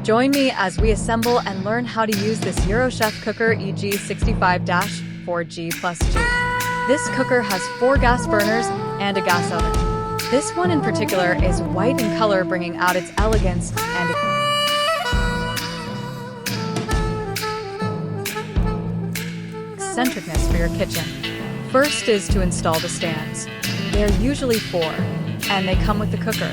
Join me as we assemble and learn how to use this Eurochef cooker EG65-G-G. This cooker has 4 gas burners and a gas oven. This one in particular is white in color, bringing out its elegance and eccentricness for your kitchen. First is to install the stands. They are usually 4, and they come with the cooker.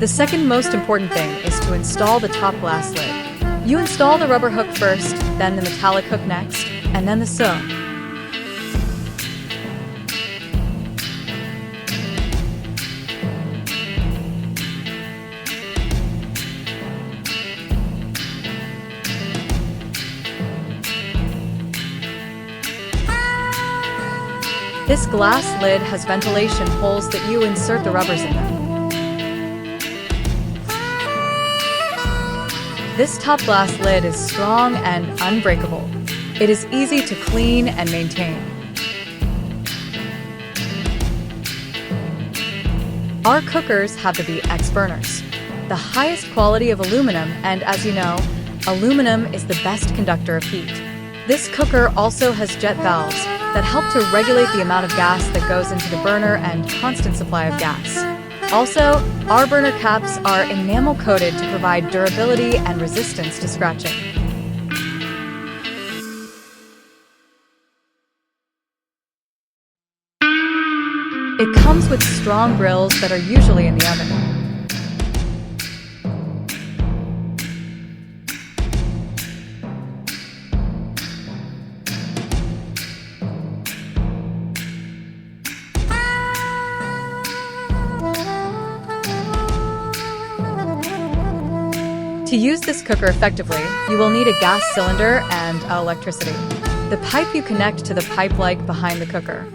The second most important thing is to install the top glass lid. You install the rubber hook first, then the metallic hook next, and then the sew. This glass lid has ventilation holes that you insert the rubbers in them. This top glass lid is strong and unbreakable. It is easy to clean and maintain. Our cookers have the BX burners, the highest quality of aluminum, and as you know, aluminum is the best conductor of heat. This cooker also has jet valves that help to regulate the amount of gas that goes into the burner and constant supply of gas. Also, our burner caps are enamel coated to provide durability and resistance to scratching. It comes with strong grills that are usually in the oven. To use this cooker effectively, you will need a gas cylinder and electricity. The pipe you connect to the pipe like behind the cooker.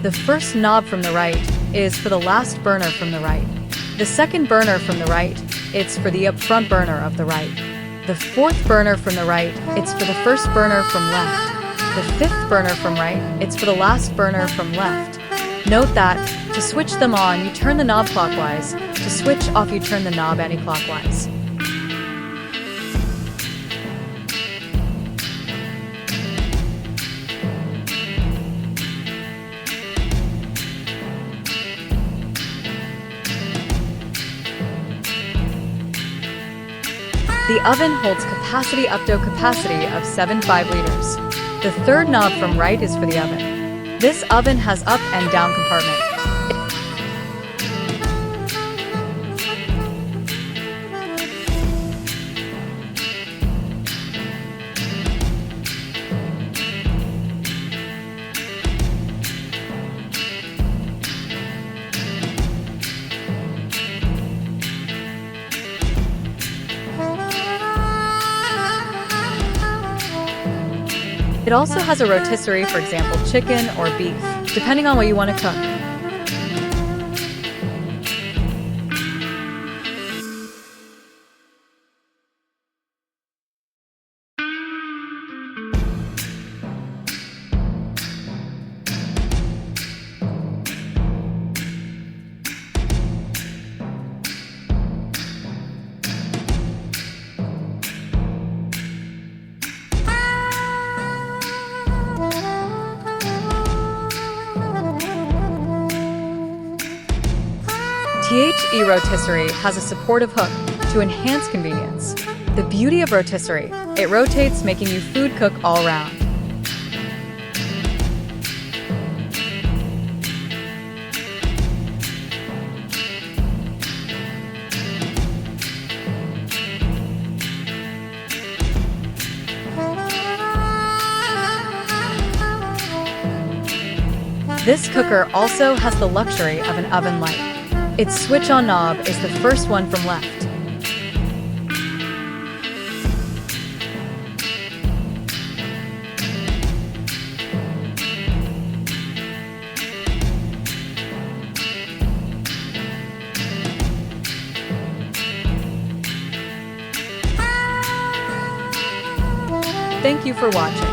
The first knob from the right is for the last burner from the right. The second burner from the right, it's for the upfront burner of the right. The fourth burner from the right, it's for the first burner from left. The fifth burner from right, it's for the last burner from left. Note that, to switch them on, you turn the knob clockwise. To switch off, you turn the knob anti-clockwise. The oven holds capacity up to a capacity of 7.5 liters. The third knob from right is for the oven. This oven has up and down compartment. It also has a rotisserie, for example, chicken or beef, depending on what you want to cook. The Rotisserie has a supportive hook to enhance convenience. The beauty of Rotisserie, it rotates, making you food cook all round. This cooker also has the luxury of an oven light. Its switch-on knob is the first one from left. Thank you for watching.